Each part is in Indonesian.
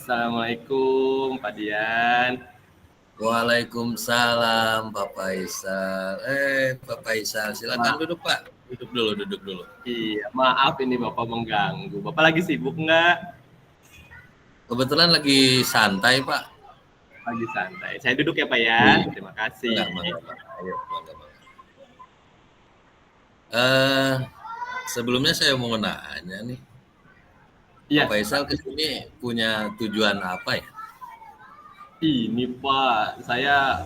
Assalamualaikum Pak Dian. Waalaikumsalam Pak Faisal. Pak Faisal, silakan duduk Pak. Duduk dulu. Iya, maaf ini Bapak mengganggu. Bapak lagi sibuk nggak? Kebetulan lagi santai Pak. Lagi santai. Saya duduk ya Pak ya. Iya. Terima kasih. Ayo, bangga. Sebelumnya saya mau nanya nih. Iya. Pak Faisal kesini punya tujuan apa ya? Ini Pak, saya,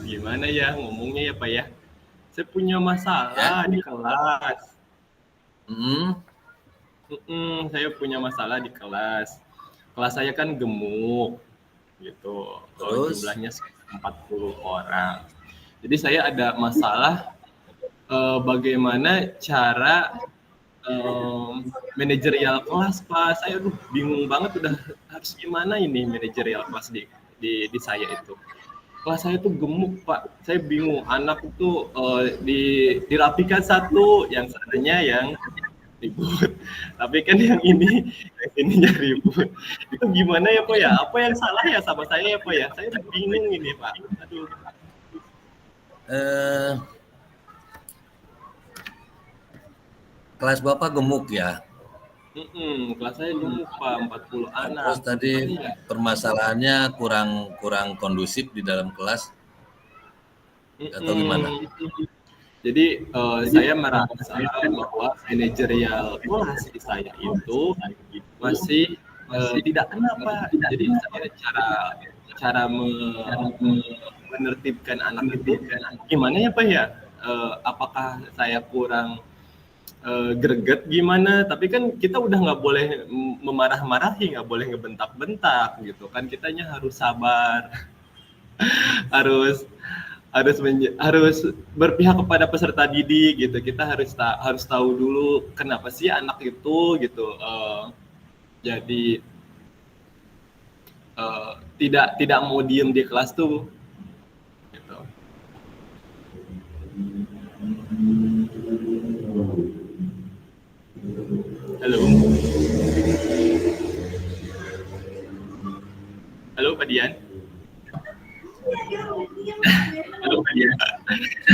gimana ya ngomongnya ya Pak ya. Saya punya masalah di kelas. Saya punya masalah di kelas. Kelas saya kan gemuk, gitu. Terus? Jumlahnya 40 orang. Jadi saya ada masalah bagaimana cara manajerial kelas Pak. Saya bingung banget udah harus gimana ini manajerial kelas di saya itu. Kelas saya tuh gemuk Pak. Saya bingung, anak itu dirapikan satu, yang sananya yang ribut. Tapi kan yang ininya ribut. Itu gimana ya Pak ya? Apa yang salah ya sama saya ya Pak ya? Saya bingung ini Pak. Aduh. Kelas Bapak gemuk ya? Kelas saya gemuk Pak, 40 anak. Terus tadi permasalahannya kurang kondusif di dalam kelas atau gimana? Jadi saya merasa bahwa manajerial kelas saya itu masih tidak kena Pak. Jadi saya cara menertibkan anak itu gimana ya Pak ya? Apakah saya kurang greget gimana? Tapi kan kita udah nggak boleh memarah-marahi, nggak boleh ngebentak-bentak gitu kan. Kitanya harus sabar, harus berpihak kepada peserta didik gitu. Kita harus tahu dulu kenapa sih anak itu gitu. Jadi tidak mau diem di kelas tuh. Gitu. Halo Pak Dian. Halo Pak Dian.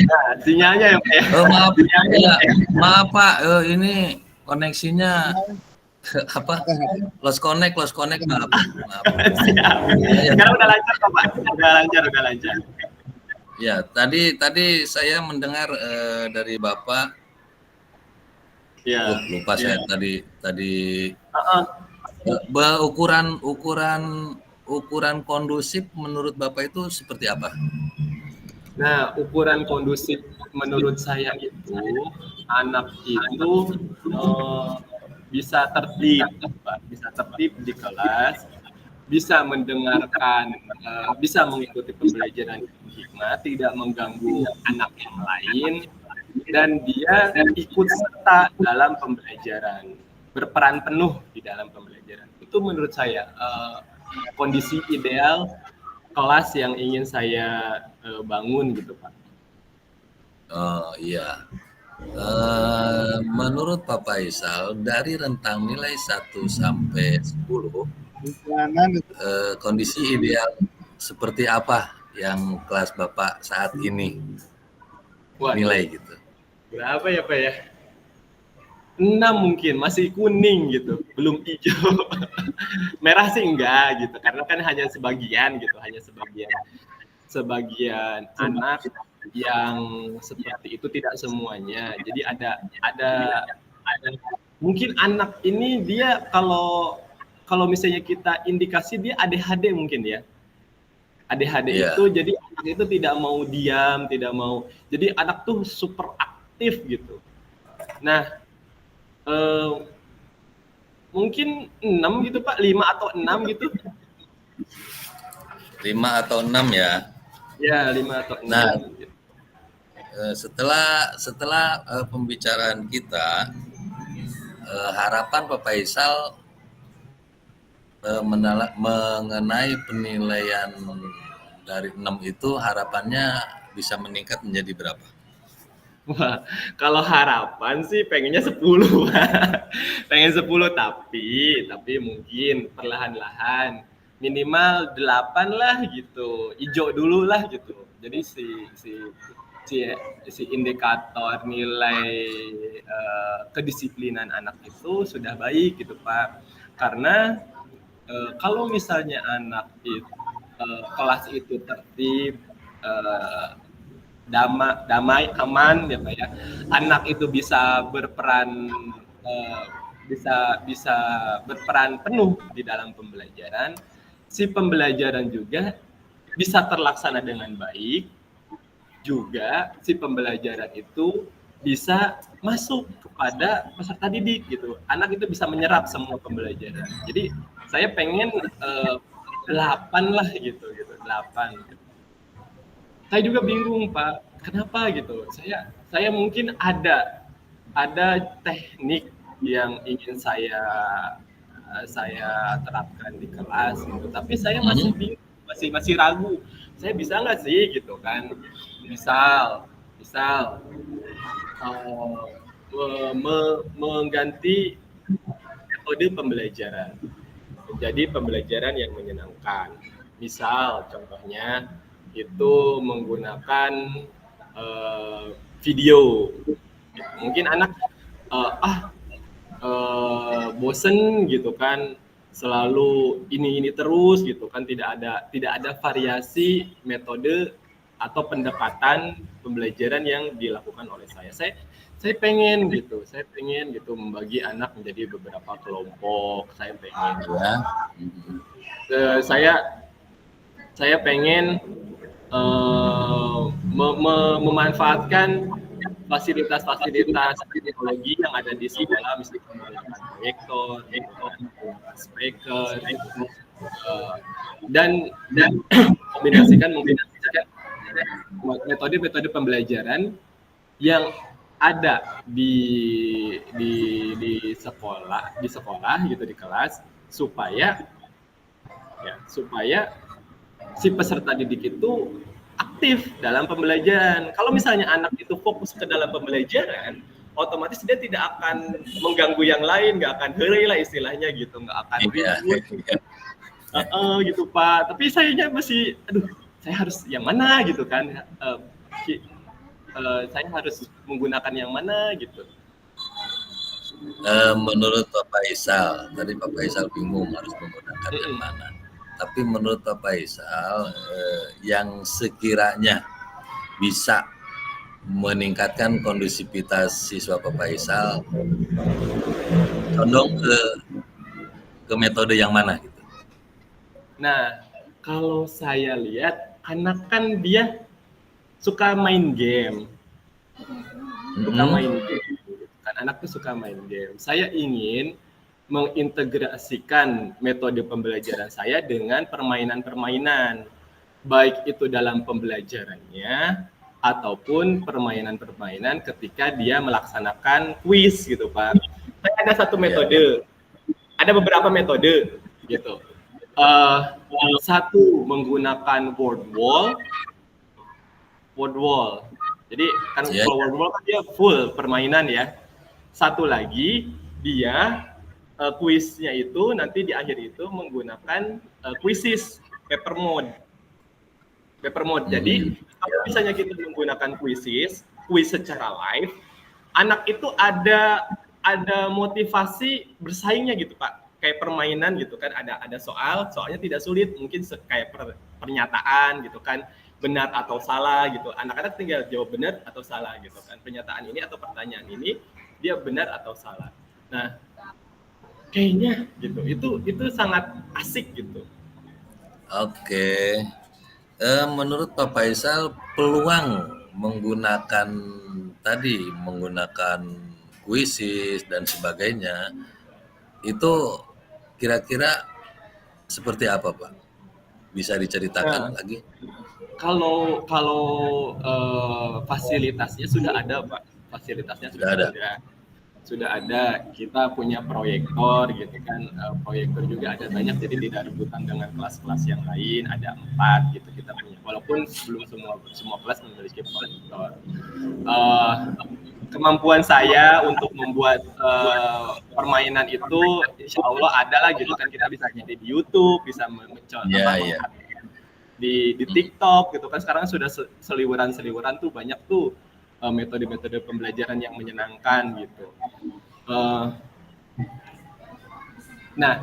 Nah, sinyalnya ya Pak ya. Maaf Pak, ini koneksinya lost connect maaf. Sekarang udah lancar Pak. Udah lancar. Ya, tadi saya mendengar dari Bapak. Ya. Lupa saya tadi. Ukuran kondusif menurut Bapak itu seperti apa? Nah, ukuran kondusif menurut saya itu anak itu bisa tertib di kelas, bisa mendengarkan, bisa mengikuti pembelajaran hikmah, tidak mengganggu anak yang lain, dan dia ikut serta dalam pembelajaran, berperan penuh di dalam pembelajaran. Itu menurut saya kondisi ideal kelas yang ingin saya bangun gitu Pak. Oh iya. Menurut Pak Faisal, dari rentang nilai 1 sampai 10, kondisi ideal seperti apa yang kelas Bapak saat ini? Nilai gitu. Berapa ya Pak ya? 6 mungkin, masih kuning gitu, belum hijau. Merah sih enggak gitu, karena kan hanya sebagian anak yang seperti itu, tidak semuanya. Jadi ada mungkin anak ini dia kalau misalnya kita indikasi dia ADHD mungkin ya. ADHD itu jadi anak itu tidak mau diam, tidak mau. Jadi anak tuh super aktif gitu. Nah, mungkin 6 gitu Pak, 5 atau 6 gitu. 5 atau 6 ya? Ya, 5 atau 6. Nah, setelah pembicaraan kita, harapan Pak Faisal mengenai penilaian dari 6 itu harapannya bisa meningkat menjadi berapa? Wah, kalau harapan sih pengennya 10, pengen 10 tapi mungkin perlahan-lahan minimal 8 lah gitu, hijau dulu lah gitu. Jadi si indikator nilai kedisiplinan anak itu sudah baik gitu Pak. Karena kalau misalnya anak itu kelas itu tertib, damai, aman ya Pak ya. Anak itu bisa berperan bisa berperan penuh di dalam pembelajaran. Si pembelajaran juga bisa terlaksana dengan baik, juga si pembelajaran itu bisa masuk kepada peserta didik gitu. Anak itu bisa menyerap semua pembelajaran. Jadi saya pengen 8 lah gitu 8. Saya juga bingung Pak, kenapa gitu? Saya mungkin ada teknik yang ingin saya terapkan di kelas gitu, tapi saya masih bingung, masih ragu. Saya bisa nggak sih gitu kan? Misal mengganti metode pembelajaran menjadi pembelajaran yang menyenangkan. Misal contohnya itu menggunakan video. Mungkin anak bosen gitu kan, selalu ini terus gitu kan, tidak ada variasi metode atau pendekatan pembelajaran yang dilakukan oleh saya. Saya pengen gitu membagi anak menjadi beberapa kelompok. Saya pengen saya pengen memanfaatkan fasilitas teknologi yang ada di sekolah, misalnya menggunakan proyektor, speaker, dan kombinasikan metode pembelajaran yang ada di sekolah gitu, di kelas, supaya si peserta didik itu aktif dalam pembelajaran. Kalau misalnya anak itu fokus ke dalam pembelajaran, otomatis dia tidak akan mengganggu yang lain, nggak akan heureuy lah istilahnya gitu, nggak akan ribut. Gitu Pak. Tapi sayanya masih, saya harus yang mana gitu kan? Saya harus menggunakan yang mana gitu. Menurut Pak Faisal, tadi Pak Faisal bingung harus menggunakan yang mana. Tapi menurut Pak Faisal, yang sekiranya bisa meningkatkan kondusivitas siswa Pak Faisal, condong ke metode yang mana gitu? Nah, kalau saya lihat, anak kan dia suka main game. Anak tuh suka main game. Saya ingin mengintegrasikan metode pembelajaran saya dengan permainan-permainan, baik itu dalam pembelajarannya ataupun permainan-permainan ketika dia melaksanakan kuis gitu Pak. Saya ada satu metode, ada beberapa metode gitu. Satu menggunakan word wall. Jadi kan word wall kan dia full permainan ya. Satu lagi dia kuisnya itu nanti di akhir itu menggunakan quizzes paper mode. Jadi kalau misalnya kita menggunakan kuis secara live, anak itu ada motivasi bersaingnya gitu Pak. Kayak permainan gitu kan, ada soalnya tidak sulit, mungkin kayak pernyataan gitu kan, benar atau salah gitu. Anak-anak tinggal jawab benar atau salah gitu kan. Pernyataan ini atau pertanyaan ini dia benar atau salah. Nah, kayaknya gitu. Itu sangat asik gitu. Oke. Menurut Pak Faisal, peluang menggunakan kuisis dan sebagainya itu kira-kira seperti apa Pak? Bisa diceritakan lagi? Kalau fasilitasnya sudah ada Pak. Sudah ada. Kita punya proyektor gitu kan. Proyektor juga ada banyak, jadi tidak rebutan dengan kelas-kelas yang lain. Ada 4 gitu kita punya. Walaupun belum semua kelas memiliki proyektor. kemampuan saya untuk membuat permainan itu insya Allah ada lah gitu kan, kita bisa jadi di YouTube, bisa di TikTok gitu kan, sekarang sudah seliweran tuh banyak tuh metode-metode pembelajaran yang menyenangkan gitu. Nah,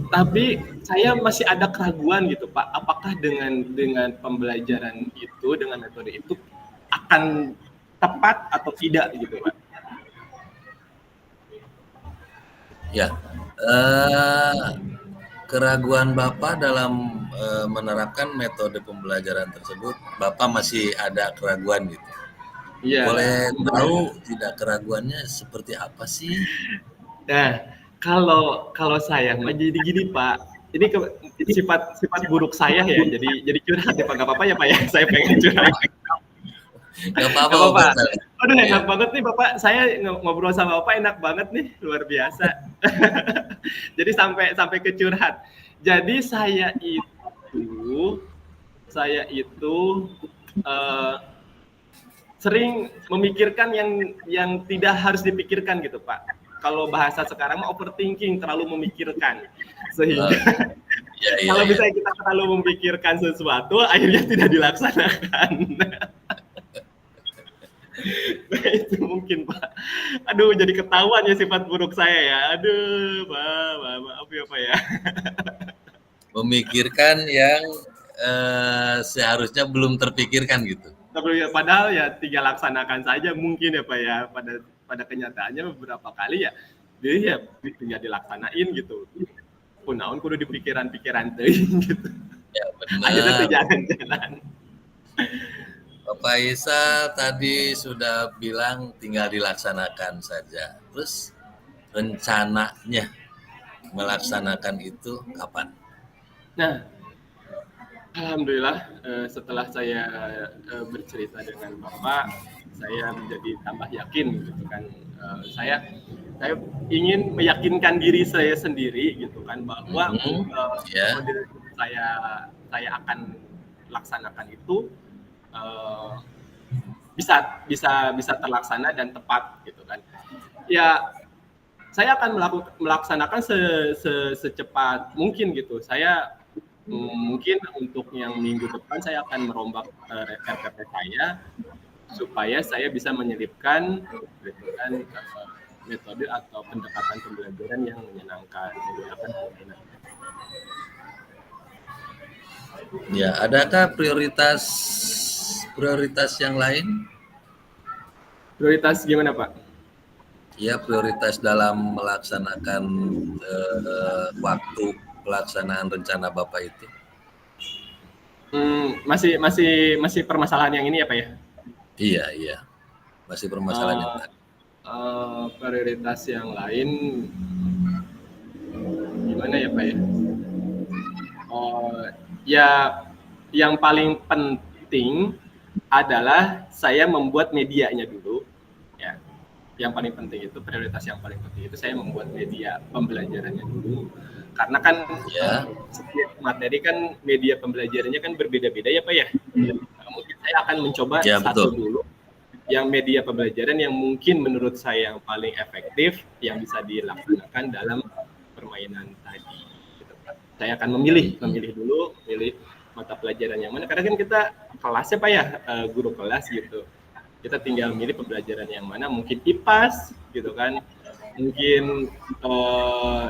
tapi saya masih ada keraguan gitu Pak, apakah dengan pembelajaran itu, dengan metode itu akan tepat atau tidak gitu Pak? Ya, keraguan Bapak dalam menerapkan metode pembelajaran tersebut, Bapak masih ada keraguan gitu. Iya. Boleh tahu tidak keraguannya seperti apa sih? Nah, kalau saya mah jadi gini Pak, ini sifat buruk saya ya, jadi curhat ya Pak, nggak apa-apa ya Pak ya, saya pengen curhat. Gak apa-apa. Aduh enak banget nih Bapak, saya ngobrol sama Bapak enak banget nih, luar biasa. Jadi sampai ke curhat. Jadi saya itu sering memikirkan yang tidak harus dipikirkan gitu Pak. Kalau bahasa sekarang mah overthinking, terlalu memikirkan. Sehingga kalau misalnya kita terlalu memikirkan sesuatu, akhirnya tidak dilaksanakan. Nah, itu mungkin Pak. Aduh, jadi ketahuan ya sifat buruk saya ya. Aduh, Pak, maaf ya Pak ya. Memikirkan yang seharusnya belum terpikirkan gitu. Padahal ya tinggal laksanakan saja mungkin ya Pak ya. Pada kenyataannya beberapa kali ya, dia ya tinggal dilaksanain gitu. Kunaon kudu di pikiran-pikiran teuing gitu. Ya benar. Akhirnya tuh jalan-jalan. Bapak Isa tadi sudah bilang tinggal dilaksanakan saja. Terus rencananya melaksanakan itu kapan? Nah, alhamdulillah setelah saya bercerita dengan Bapak, saya menjadi tambah yakin gitu kan. Saya ingin meyakinkan diri saya sendiri gitu kan, bahwa model saya akan laksanakan itu bisa terlaksana dan tepat gitu kan. Ya, saya akan melaksanakan secepat mungkin gitu. Saya mungkin untuk yang minggu depan saya akan merombak RPP saya supaya saya bisa menyelipkan metode atau pendekatan pembelajaran yang menyenangkan, menggunakan pembelajaran. Ya, adakah prioritas yang lain? Prioritas gimana Pak? Ya, prioritas dalam melaksanakan waktu pelaksanaan rencana Bapak itu. Masih permasalahan yang ini ya Pak ya? Iya. Masih permasalahan yang tadi. Prioritas yang lain gimana ya Pak ya? Ya, yang paling penting adalah saya membuat medianya dulu. Ya, yang paling penting itu, prioritas yang paling penting itu saya membuat media pembelajarannya dulu. Karena kan setiap materi kan media pembelajarannya kan berbeda-beda ya Pak ya. Mungkin saya akan mencoba satu dulu, yang media pembelajaran yang mungkin menurut saya yang paling efektif, yang bisa dilaksanakan dalam permainan tadi. Saya akan memilih dulu mata pelajaran yang mana, karena kan kita kelasnya Pak ya, guru kelas gitu, kita tinggal milih pembelajaran yang mana, mungkin IPAS gitu kan, mungkin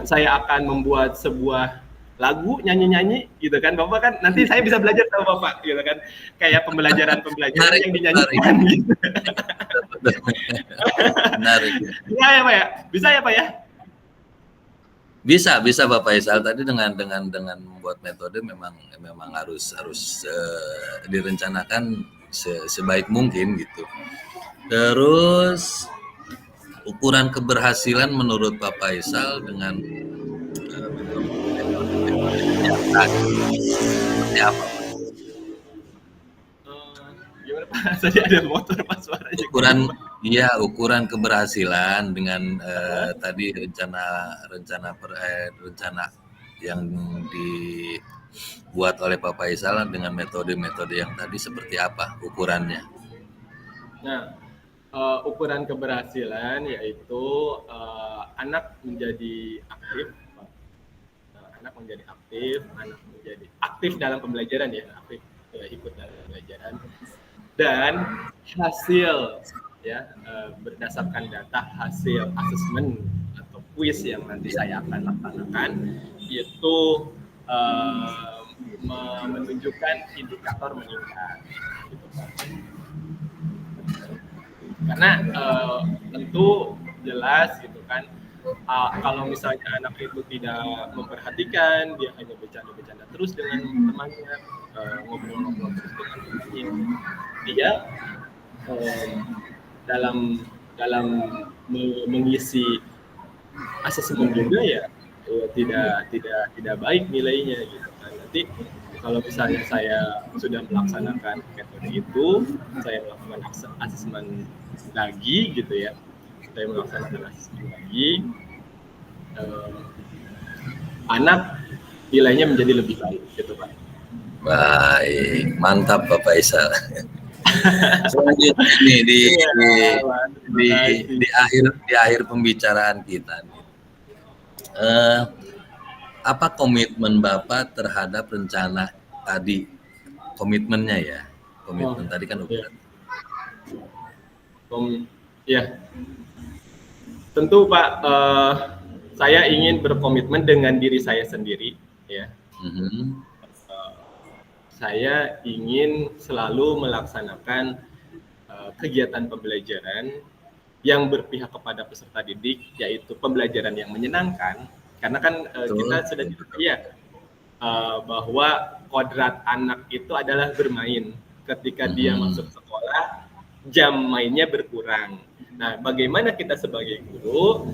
saya akan membuat sebuah lagu nyanyi gitu kan Bapak kan, nanti saya bisa belajar sama Bapak gitu kan, kayak pembelajaran yang dinyanyikan gitu. Menarik. Ya Pak ya, bisa ya Pak ya? Bisa Bapak Isal. Tadi dengan membuat metode memang harus direncanakan sebaik mungkin gitu. Terus ukuran keberhasilan menurut Bapak Isal dengan metode yang tadi seperti apa? Gimana Pak? Tadi ada motor Pak suaranya. Ukuran keberhasilan dengan tadi rencana yang dibuat oleh Pak Faisal dengan metode-metode yang tadi seperti apa ukurannya? Nah, ukuran keberhasilan yaitu anak menjadi aktif, anak menjadi aktif dalam pembelajaran ya, aktif ikut dalam pembelajaran, dan hasil ya berdasarkan data hasil asesmen atau kuis yang nanti saya akan laksanakan itu menunjukkan indikator meningkat gitu kan. Karena tentu jelas gitu kan, kalau misalnya anak itu tidak memperhatikan, dia hanya bercanda-bercanda terus dengan temannya, ngobrol-ngobrol terus dengan temannya, dia dalam mengisi asesmen juga ya tidak baik nilainya gitu kan. Nanti kalau misalnya saya sudah melaksanakan metode itu, saya melakukan asesmen lagi gitu ya, saya melaksanakan asesmen lagi, anak nilainya menjadi lebih baik gitu Pak. Baik, mantap Bapak Isal. Selanjutnya ini di akhir pembicaraan kita nih. Apa komitmen Bapak terhadap rencana tadi? Komitmennya ya, komitmen tadi kan udah. Ya, tentu Pak, saya ingin berkomitmen dengan diri saya sendiri ya. Saya ingin selalu melaksanakan kegiatan pembelajaran yang berpihak kepada peserta didik, yaitu pembelajaran yang menyenangkan. Karena kan kita sudah ya bahwa kodrat anak itu adalah bermain. Ketika dia masuk sekolah, jam mainnya berkurang. Nah, bagaimana kita sebagai guru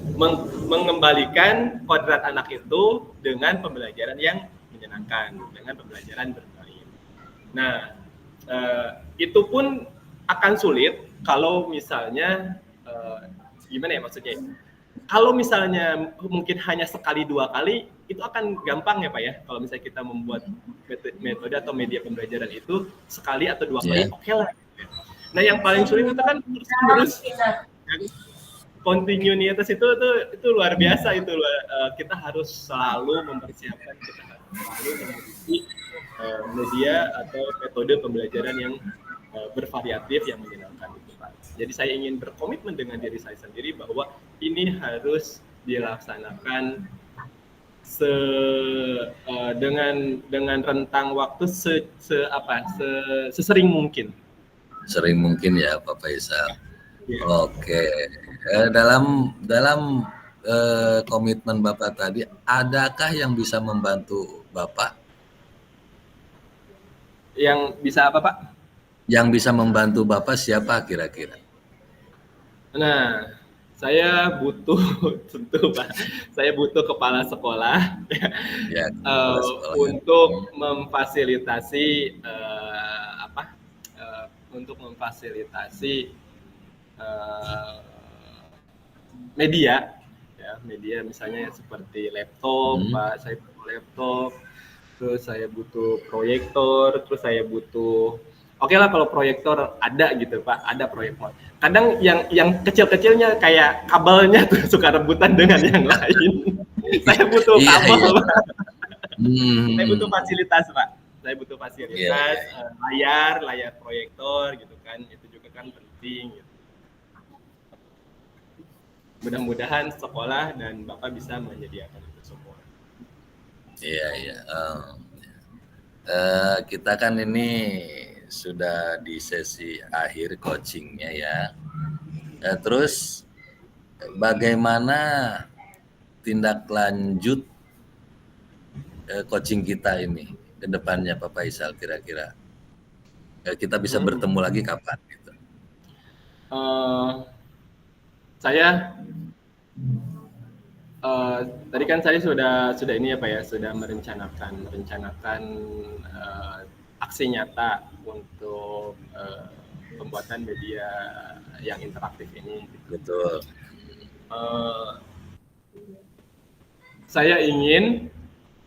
mengembalikan kodrat anak itu dengan pembelajaran yang menyenangkan, dengan pembelajaran bermain. Nah, itu pun akan sulit kalau misalnya gimana ya maksudnya? Kalau misalnya mungkin hanya sekali dua kali, itu akan gampang ya Pak ya. Kalau misalnya kita membuat metode atau media pembelajaran itu sekali atau dua kali, oke lah. Nah, yang paling sulit itu kan terus kontinuitas itu luar biasa itu. Kita harus selalu mempersiapkan, kita harus selalu memiliki media atau metode pembelajaran yang bervariatif yang menyenangkan itu Pak. Jadi saya ingin berkomitmen dengan diri saya sendiri bahwa ini harus dilaksanakan dengan rentang waktu sesering mungkin. Sering mungkin ya Pak Faisal. Ya. Oke. Dalam komitmen Bapak tadi, adakah yang bisa membantu Bapak? Yang bisa apa Pak? Yang bisa membantu Bapak siapa kira-kira? Nah, saya butuh tentu Pak. Saya butuh kepala sekolah ya, untuk memfasilitasi untuk memfasilitasi media, ya, media misalnya seperti laptop, Pak. Saya butuh laptop. Terus saya butuh proyektor, terus saya butuh, oke lah kalau proyektor ada gitu Pak, ada proyektor. Kadang yang kecil-kecilnya kayak kabelnya tuh suka rebutan dengan yang lain. Saya butuh kabel Pak. Saya butuh fasilitas Pak. Saya butuh fasilitas layar proyektor gitu kan, itu juga kan penting. Gitu. Mudah-mudahan sekolah dan Bapak bisa menyediakan itu semua. Iya. Kita kan ini sudah di sesi akhir coachingnya ya. Terus bagaimana tindak lanjut coaching kita ini ke depannya Pak Faisal kira-kira? Kita bisa bertemu lagi kapan gitu? Saya tadi kan saya sudah ini ya Pak ya, sudah merencanakan aksi nyata untuk pembuatan media yang interaktif ini. Betul. Saya ingin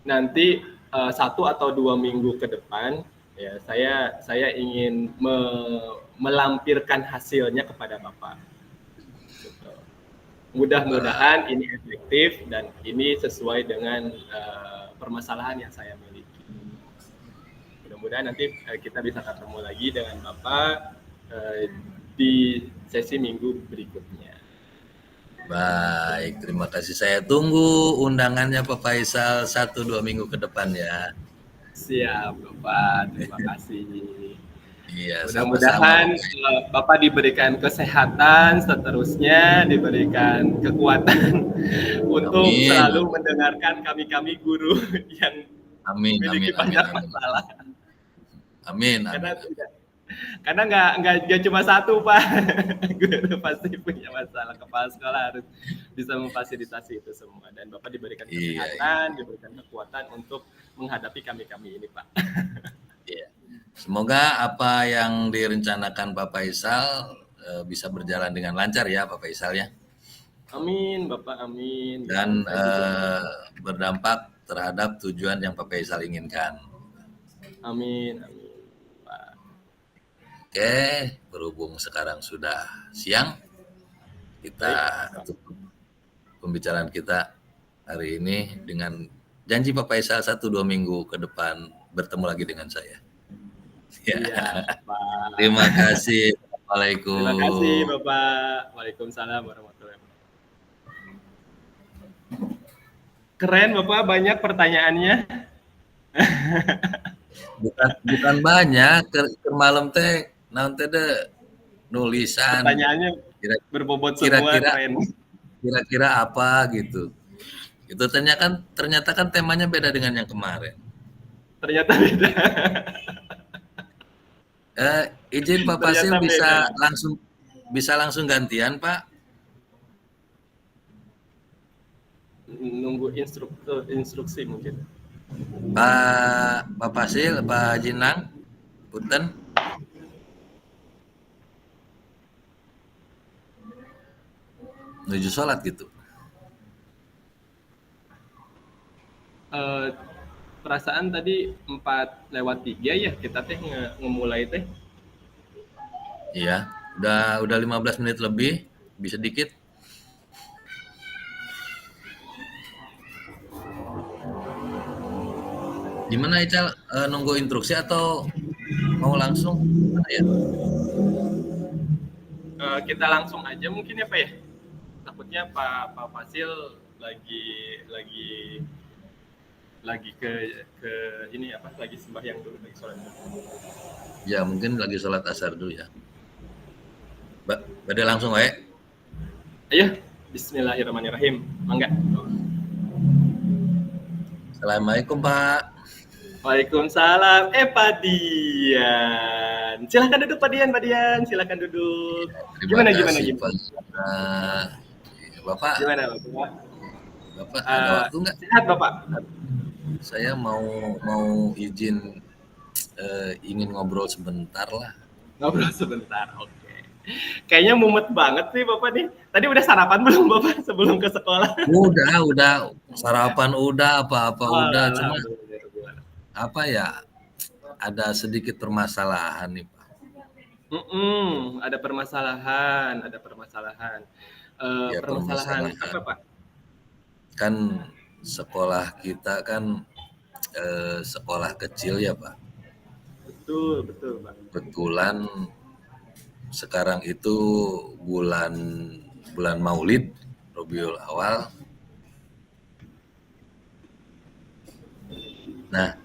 nanti 1 atau 2 minggu ke depan Ya, saya ingin melampirkan hasilnya kepada Bapak. Gitu. Mudah-mudahan ini efektif dan ini sesuai dengan permasalahan yang saya miliki. Mudah-mudahan nanti kita bisa ketemu lagi dengan Bapak di sesi minggu berikutnya. Baik, terima kasih. Saya tunggu undangannya Pak Faisal 1-2 minggu ke depan ya. Siap, Bapak. Terima kasih. Iya, Mudah-mudahan sama-sama. Bapak diberikan kesehatan, seterusnya diberikan kekuatan untuk Amin. selalu mendengarkan kami-kami guru yang Amin, memiliki amin, amin, banyak amin. masalah. Amin, Karena amin. karena nggak cuma satu, Pak. Guru pasti punya masalah. Kepala sekolah harus bisa memfasilitasi itu semua. Dan Bapak diberikan Iya, kesehatan, diberikan kekuatan untuk menghadapi kami-kami ini, Pak. iya. Semoga apa yang direncanakan Pak Faisal bisa berjalan dengan lancar ya Pak Faisal ya. Amin, Bapak, amin. Dan Saya juga. berdampak terhadap tujuan yang Pak Faisal inginkan. Amin, amin, Pak. Oke, berhubung sekarang sudah siang, kita tutup pembicaraan kita hari ini dengan janji Pak Faisal 1-2 minggu ke depan bertemu lagi dengan saya. Ya. Iya, Pak. Terima kasih. Assalamualaikum. Terima kasih, Bapak. Waalaikumsalam warahmatullahi wabarakatuh. Keren, Bapak, banyak pertanyaannya. Bukan banyak ke malam teh nanti deh nulisan Pertanyaannya berbobot semua, keren. kira-kira apa gitu. Itu ternyata kan temanya beda dengan yang kemarin. Ternyata beda. Izin Pak Fasil bisa langsung gantian Pak. Nunggu instruksi mungkin. Pak Fasil, Pak Jinang, punten. Menuju sholat gitu. Perasaan tadi 4:03 ya kita teh ngemulai teh. Iya, udah 15 menit lebih, bisa dikit. Gimana Ical, nunggu instruksi atau mau langsung? Mana ya? Kita langsung aja mungkin ya Pak ya. Takutnya Pak Fasil lagi ke ini apa? Lagi sembahyang dulu, lagi sholat dulu. Ya mungkin lagi sholat asar dulu ya. Bade langsung wae. Ayo, Bismillahirrahmanirrahim. Mangga. Assalamualaikum Pak. Waalaikumsalam. Pak Dian. Silahkan duduk Pak Dian. Silahkan duduk. Gimana? Bapak. Gimana Bapak? Bapak ada waktu nggak? Sehat Bapak. Saya mau izin ingin ngobrol sebentar lah. Ngobrol sebentar, oke. Kayaknya mumet banget sih Bapak nih. Tadi udah sarapan belum Bapak sebelum ke sekolah? Udah sarapan udah apa-apa udah cuma apa ya ada sedikit permasalahan nih Pak. Ada permasalahan. Permasalahan apa Pak? Kan sekolah kita kan sekolah kecil ya Pak. Betul Pak. Kebetulan sekarang itu bulan Maulid Rabiul Awal. Nah,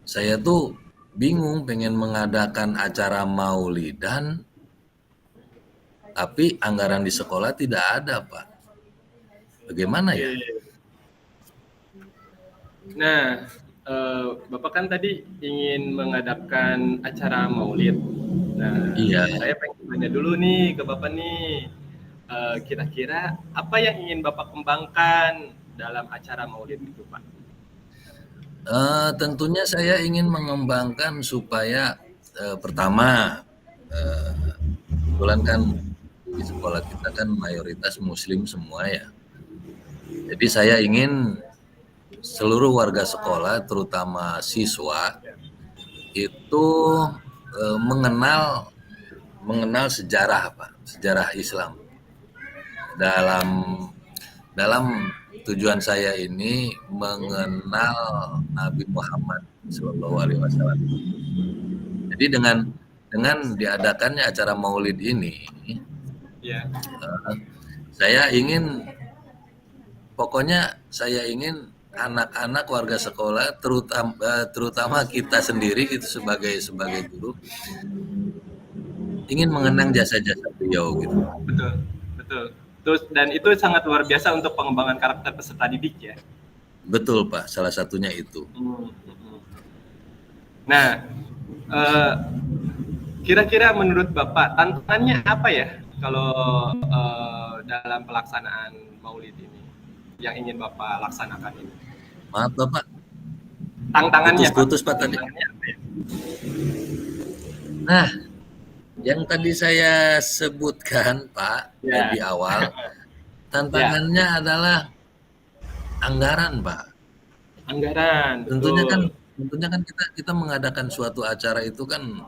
saya tuh bingung pengen mengadakan acara maulidan tapi anggaran di sekolah tidak ada, Pak. Bagaimana ya? Nah, Bapak kan tadi ingin mengadakan acara maulid. Nah, iya. Saya pengen tanya dulu nih ke Bapak nih, kira-kira apa yang ingin Bapak kembangkan dalam acara maulid itu, Pak? Tentunya saya ingin mengembangkan supaya pertama, kebetulan kan di sekolah kita kan mayoritas Muslim semua ya. Jadi saya ingin seluruh warga sekolah, terutama siswa, itu mengenal sejarah, Pak, sejarah Islam. Dalam tujuan saya ini mengenal Nabi Muhammad Shallallahu Alaihi Wasallam. Jadi dengan diadakannya acara Maulid ini, saya ingin anak-anak warga sekolah, terutama kita sendiri gitu sebagai guru, ingin mengenang jasa-jasa beliau gitu. Betul. Terus dan itu sangat luar biasa untuk pengembangan karakter peserta didik ya. Betul Pak, salah satunya itu. Nah, kira-kira menurut Bapak tantangannya apa ya kalau dalam pelaksanaan Maulid ini yang ingin Bapak laksanakan ini? Maaf Bapak, tantangannya putus Pak tadi. Nah, yang tadi saya sebutkan Pak di awal, tantangannya adalah anggaran Pak. Anggaran. Tentunya kan kita mengadakan suatu acara itu kan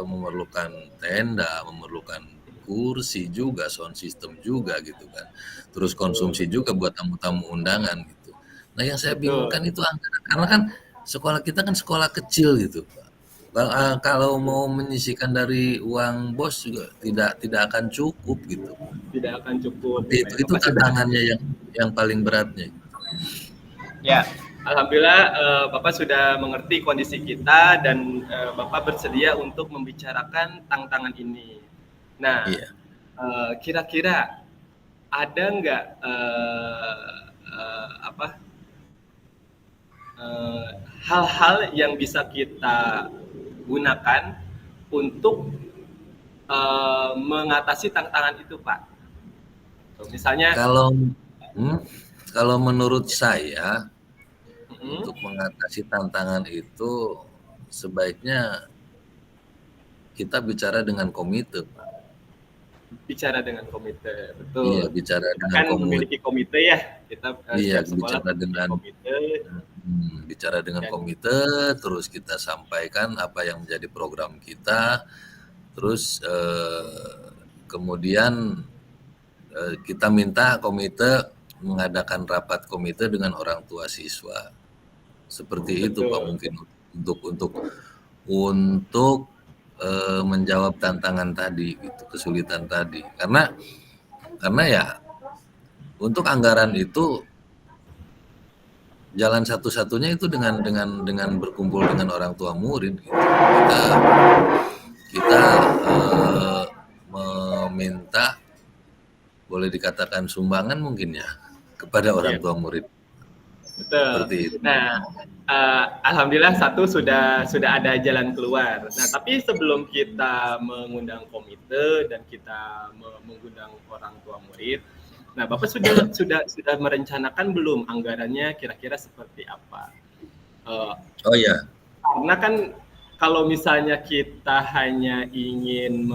memerlukan tenda, memerlukan kursi juga, sound system juga gitu kan. Terus konsumsi juga buat tamu-tamu undangan gitu. Nah, yang saya bingungkan itu anggaran, karena kan sekolah kita kan sekolah kecil gitu Pak. Kalau mau menyisihkan dari uang bos juga tidak akan cukup gitu. Tidak akan cukup. Itu tantangannya yang paling beratnya. Ya, alhamdulillah Bapak sudah mengerti kondisi kita dan Bapak bersedia untuk membicarakan tantangan ini. Nah, kira-kira ada nggak hal-hal yang bisa kita gunakan untuk mengatasi tantangan itu, Pak? Misalnya kalau menurut saya untuk mengatasi tantangan itu sebaiknya kita bicara dengan komite, Pak. Bicara dengan komite, betul. Iya, bicara dengan komite. Memiliki komite ya, kita bicara dengan komite. Bicara dengan komite, terus kita sampaikan apa yang menjadi program kita, terus kemudian kita minta komite mengadakan rapat komite dengan orang tua siswa, seperti itu Pak, mungkin untuk menjawab tantangan tadi, gitu, kesulitan tadi, karena ya untuk anggaran itu jalan satu-satunya itu dengan berkumpul dengan orang tua murid. Gitu. Kita meminta, boleh dikatakan sumbangan mungkin ya, kepada orang tua murid. Betul. Seperti itu. Nah, alhamdulillah sudah ada jalan keluar. Nah, tapi sebelum kita mengundang komite dan kita mengundang orang tua murid, nah Bapak sudah merencanakan belum anggarannya kira-kira seperti apa? Oh ya. Karena kan kalau misalnya kita hanya ingin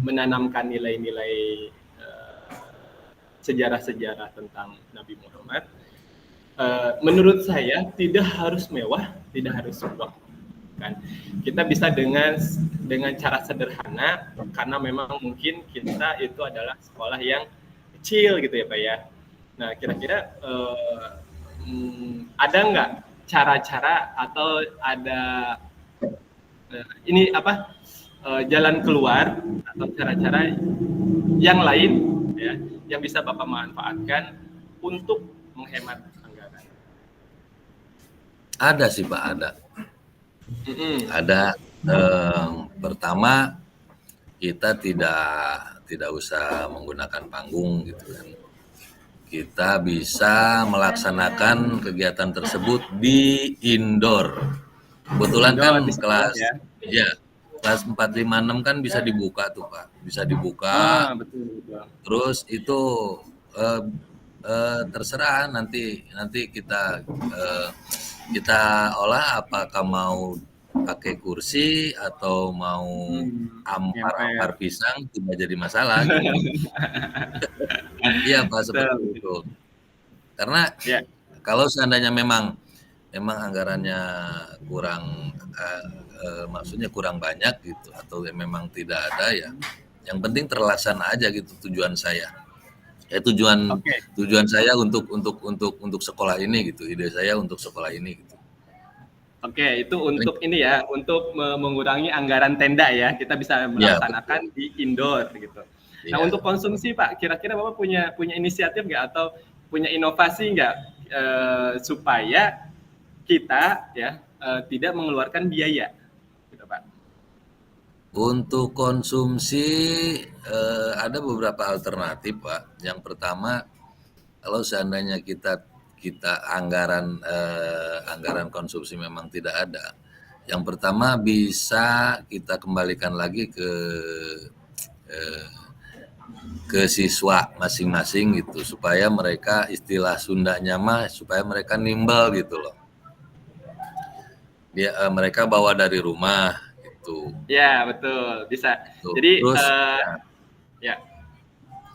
menanamkan nilai-nilai sejarah-sejarah tentang Nabi Muhammad, menurut saya tidak harus mewah, tidak harus sumpah, kan? Kita bisa dengan cara sederhana, karena memang mungkin kita itu adalah sekolah yang kecil gitu ya Pak ya. Nah, kira-kira ada nggak cara-cara atau ada jalan keluar atau cara-cara yang lain ya yang bisa Bapak manfaatkan untuk menghemat anggaran? Ada sih Pak, ada. Ada. Pertama, kita tidak usah menggunakan panggung gitu kan. Kita bisa melaksanakan kegiatan tersebut di indoor. Kebetulan kan kelas 4, 5, 6 kan bisa dibuka tuh Pak, bisa dibuka. Betul. Terus itu terserah nanti kita olah, apakah mau pakai kursi atau mau ampar pisang, tidak jadi masalah. Iya Pak, seperti itu. Karena kalau seandainya memang memang anggarannya kurang maksudnya kurang banyak gitu atau memang tidak ada ya. Yang penting terlaksana aja gitu tujuan saya. Oke. Tujuan saya untuk sekolah ini gitu. Ide saya untuk sekolah ini gitu. Oke, itu untuk ini ya, untuk mengurangi anggaran tenda ya. Kita bisa Ya, melaksanakan betul. di indoor gitu. Nah, Iya. untuk konsumsi Pak, kira-kira Bapak punya inisiatif nggak atau punya inovasi nggak supaya kita ya tidak mengeluarkan biaya, gitu Pak? Untuk konsumsi ada beberapa alternatif, Pak. Yang pertama, kalau seandainya kita anggaran konsumsi memang tidak ada, yang pertama bisa kita kembalikan lagi eh, ke siswa masing-masing gitu, supaya mereka istilah Sundanya mah supaya mereka nimbal gitu loh. Mereka bawa dari rumah gitu. Ya, betul, bisa. Tuh. Jadi Terus ya, ya,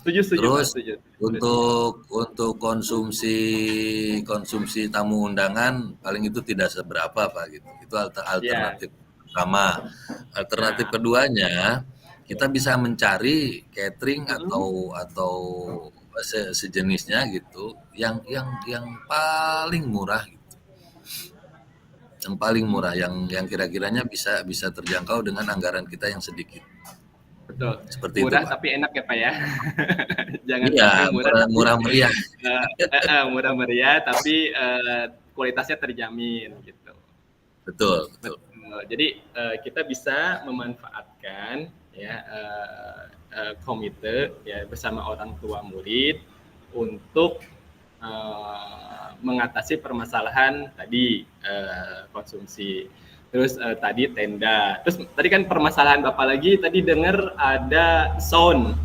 setuju Pak, terus setuju. untuk konsumsi tamu undangan paling itu tidak seberapa Pak gitu. Itu Ya. alternatif pertama. Alternatif Nah, keduanya kita bisa mencari catering mm-mm. atau sejenisnya gitu yang paling murah gitu. Yang paling murah yang kira-kiranya bisa terjangkau dengan anggaran kita yang sedikit. Betul. Seperti itu Murah Pak. tapi enak ya Pak ya. Jangan Iya, sampai murah murah, tapi murah meriah. murah meriah tapi kualitasnya terjamin gitu. Betul, betul. Betul. Jadi kita bisa memanfaatkan ya komite ya bersama orang tua murid untuk mengatasi permasalahan tadi konsumsi. Terus tadi tenda. Terus tadi kan permasalahan Bapak lagi tadi dengar ada sound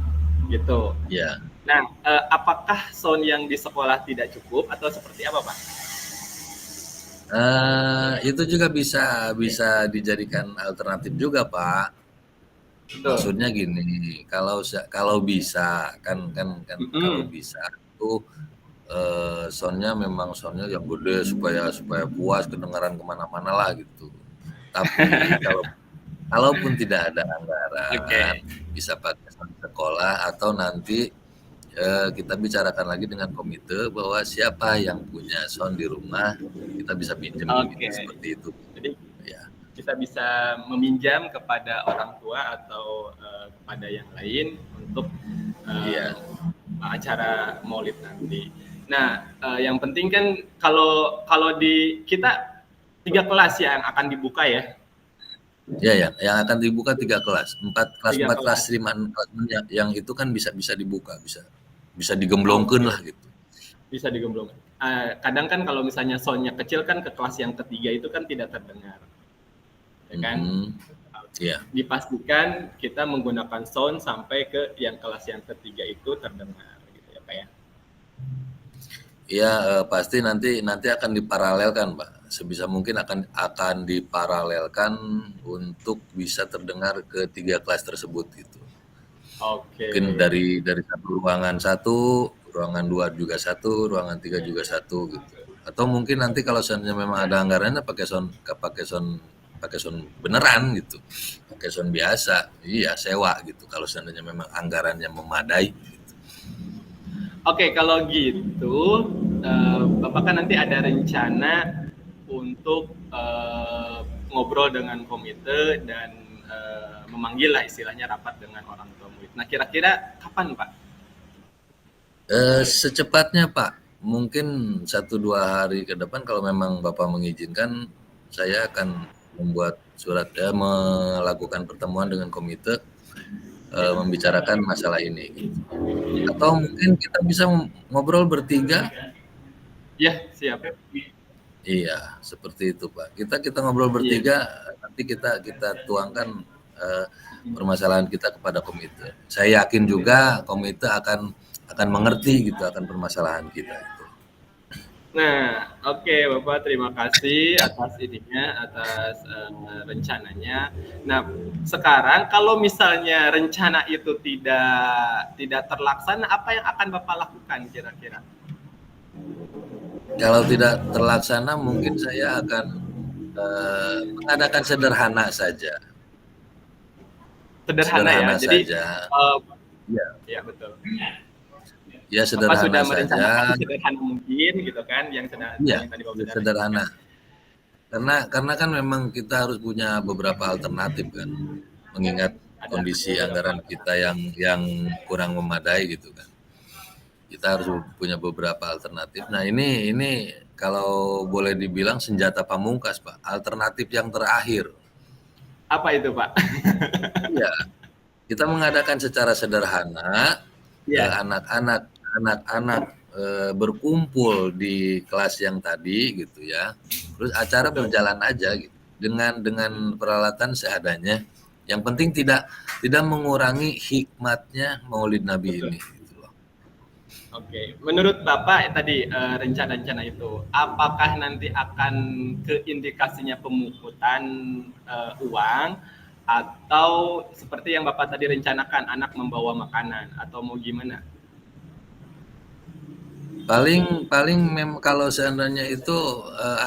gitu. Ya. Nah, apakah sound yang di sekolah tidak cukup atau seperti apa, Pak? Itu juga bisa dijadikan alternatif juga, Pak. Betul. Maksudnya gini, kalau bisa kan kalau Mm-mm. bisa itu soundnya memang soundnya yang gede supaya puas kedengaran kemana-mana lah gitu. Tapi kalaupun tidak ada anggaran, Oke. bisa pakai sound sekolah atau nanti kita bicarakan lagi dengan komite bahwa siapa yang punya sound di rumah kita bisa pinjam gitu, Oke. seperti itu Jadi ya. kita bisa meminjam kepada orang tua atau kepada yang lain untuk Iya. acara Maulid nanti. Nah, yang penting kan kalau di kita 3 kelas ya yang akan dibuka ya. Ya, yang akan dibuka 3 kelas, 3 kelas kelas. Riman yang itu kan bisa dibuka, bisa Oke, digemblongkan lah gitu. bisa digemblong. Kadang kan kalau misalnya soundnya kecil kan ke kelas yang ketiga itu kan tidak terdengar, ya kan? Ya. Dipastikan kita menggunakan sound sampai ke yang kelas yang ketiga itu terdengar, gitu ya Pak ya. Ya, pasti nanti akan diparalelkan, Pak. Sebisa mungkin akan diparalelkan untuk bisa terdengar ke 3 kelas tersebut gitu. Oke. Mungkin dari satu ruangan 2 juga satu, ruangan 3 juga satu gitu. Atau mungkin nanti kalau seandainya memang ada anggarannya pakai sound beneran gitu. Pakai sound biasa. Iya, sewa gitu kalau seandainya memang anggarannya memadai. Oke, kalau gitu, Bapak kan nanti ada rencana untuk ngobrol dengan komite dan memanggil lah istilahnya rapat dengan orang tua murid. Nah, kira-kira kapan, Pak? Secepatnya Pak, mungkin 1-2 hari ke depan kalau memang Bapak mengizinkan, saya akan membuat surat melakukan pertemuan dengan komite membicarakan masalah ini. Atau mungkin kita bisa ngobrol bertiga. Ya, siap. Iya, seperti itu Pak. Kita ngobrol Iya. bertiga, nanti kita tuangkan permasalahan kita kepada komite. Saya yakin juga komite akan mengerti gitu akan permasalahan kita. Nah, oke Bapak, terima kasih atas atas rencananya. Nah, sekarang kalau misalnya rencana itu tidak terlaksana, apa yang akan Bapak lakukan kira-kira? Kalau tidak terlaksana mungkin saya akan mengadakan sederhana saja. Sederhana ya. Sederhana Jadi saja. uh, Ya, ya betul. ya Bapak sudah sederhana merencanakan saja. sederhana mungkin gitu kan, Iya, yang tadi Bapak sudah sederhana. rencanakan. Karena kan memang kita harus punya beberapa alternatif kan, mengingat kondisi Ada beberapa. anggaran kita yang kurang memadai gitu kan. Kita harus punya beberapa alternatif. Nah ini kalau boleh dibilang senjata pamungkas Pak, alternatif yang terakhir. Apa itu Pak? Iya, kita mengadakan secara sederhana, Ya. anak-anak berkumpul di kelas yang tadi gitu ya. Terus acara Betul. berjalan aja gitu dengan peralatan seadanya. Yang penting tidak mengurangi hikmatnya Maulid Nabi Betul. ini gitu loh. Oke, menurut Bapak tadi rencana-rencana itu, apakah nanti akan ke indikasinya pemungutan uang atau seperti yang Bapak tadi rencanakan anak membawa makanan atau mau gimana? Paling kalau seandainya itu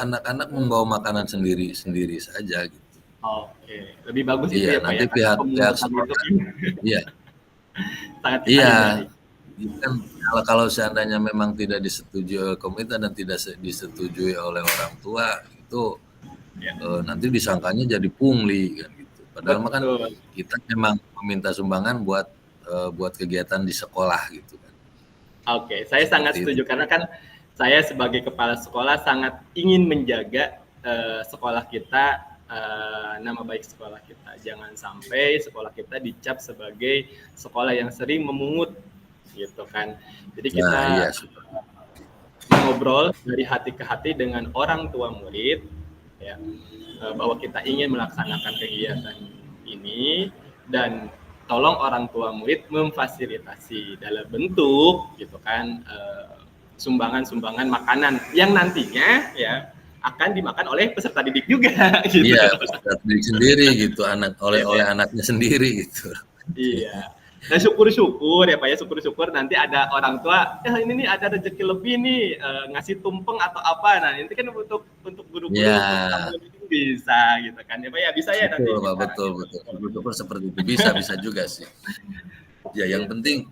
anak-anak membawa makanan sendiri saja gitu. Oke, lebih bagus itu Iya, ya Pak nanti ya, karena pihak pemungutan itu sekolah. kan Iya, sangat kita iya. hindari. Kan kalau seandainya memang tidak disetujui oleh komite dan tidak disetujui oleh orang tua itu Ya. nanti disangkanya jadi pungli kan gitu. Padahal mah kan Betul. kita memang meminta sumbangan buat kegiatan di sekolah gitu kan. Oke, saya sangat Seperti itu. setuju karena kan saya sebagai kepala sekolah sangat ingin menjaga sekolah kita, nama baik sekolah kita. Jangan sampai sekolah kita dicap sebagai sekolah yang sering memungut, gitu kan. Jadi kita Nah, iya. ngobrol dari hati ke hati dengan orang tua murid, ya, bahwa kita ingin melaksanakan kegiatan ini dan tolong orang tua murid memfasilitasi dalam bentuk gitu kan sumbangan-sumbangan makanan yang nantinya ya akan dimakan oleh peserta didik juga gitu. Iya, peserta didik sendiri gitu, oleh Ya. anaknya sendiri gitu. Iya. Nah syukur-syukur ya Pak ya, syukur-syukur nanti ada orang tua, ini nih ada rezeki lebih nih ngasih tumpeng atau apa. Nah itu kan untuk guru-guru Ya, untuk tamu bisa gitu kan ya Pak ya, bisa ya nanti betul Pak, kita. betul seperti itu bisa juga sih. Ya yang penting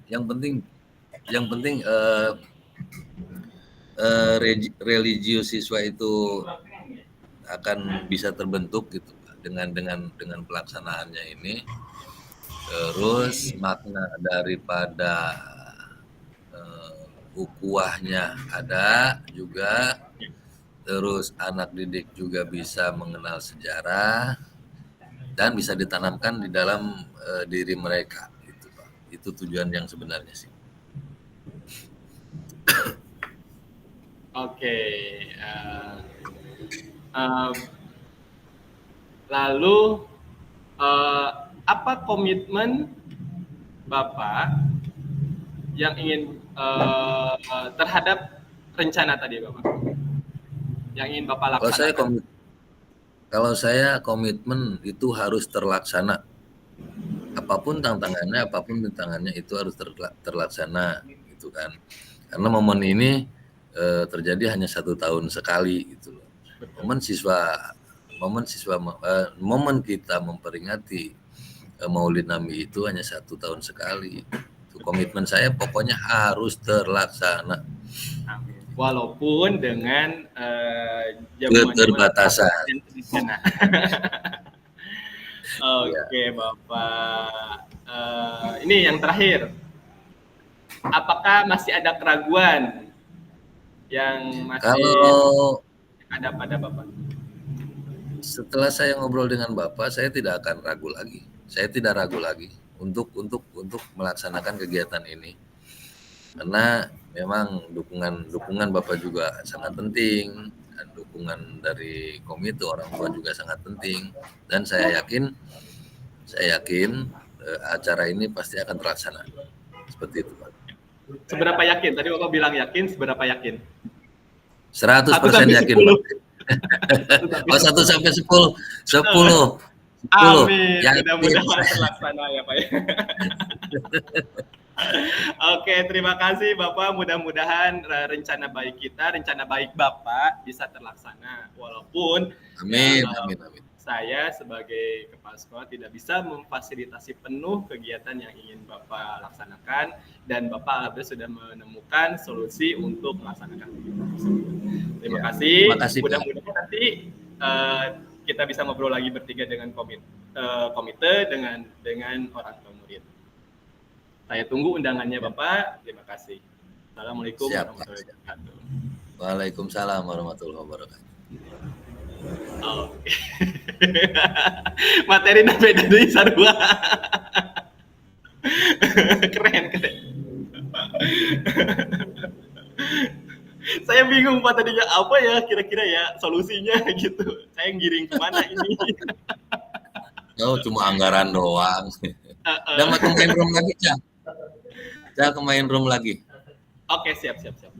religius siswa itu akan bisa terbentuk gitu dengan pelaksanaannya ini. Terus makna daripada ukuahnya ada juga. Terus anak didik juga bisa mengenal sejarah dan bisa ditanamkan di dalam diri mereka gitu Pak. Itu tujuan yang sebenarnya sih. Oke. Lalu apa komitmen Bapak yang ingin terhadap rencana tadi Bapak? Yang ingin Bapak laksanakan? Kalau saya komitmen itu harus terlaksana. Apapun tantangannya itu harus terlaksana gitu kan. Karena momen ini terjadi hanya 1 tahun sekali gitu loh. Momen kita memperingati Maulid Nabi itu hanya 1 tahun sekali. Itu komitmen saya pokoknya harus terlaksana. Walaupun dengan keterbatasan. Oke Bapak. Ini yang terakhir. Apakah masih ada keraguan yang masih ada pada Bapak? Setelah saya ngobrol dengan Bapak, saya tidak akan ragu lagi. Saya tidak ragu lagi untuk melaksanakan kegiatan ini. Karena memang dukungan Bapak juga sangat penting, dan dukungan dari komite orang tua juga sangat penting, dan saya yakin acara ini pasti akan terlaksana. Seperti itu Pak. Seberapa yakin? Tadi Bapak bilang yakin, seberapa yakin? 100% yakin. Oh 1 sampai 10. Amin. Yakin. Mudah-mudahan terlaksana ya Pak ya. Oke, terima kasih Bapak. Mudah-mudahan rencana baik kita, rencana baik Bapak bisa terlaksana. Walaupun ya, Amin, amin, amin. saya sebagai kepala sekolah tidak bisa memfasilitasi penuh kegiatan yang ingin Bapak laksanakan, dan Bapak alhamdulillah sudah menemukan solusi untuk melaksanakan kegiatan tersebut. Terima Ya, kasih. terima kasih, Pak. Mudah-mudahan nanti kita bisa ngobrol lagi bertiga dengan komite dengan orang tua murid. Saya tunggu undangannya Bapak. Terima kasih. Assalamualaikum Siap, Pak. warahmatullahi wabarakatuh. Waalaikumsalam warahmatullahi wabarakatuh. Oke. Materi beda dari sarua. Keren, keren. Saya bingung Pak tadinya apa ya kira-kira ya solusinya gitu. Saya giring kemana ini? Oh, cuma anggaran doang. Udah mau ke main room lagi, Cak? Cak, ke main room lagi. Oke, siap, siap, siap.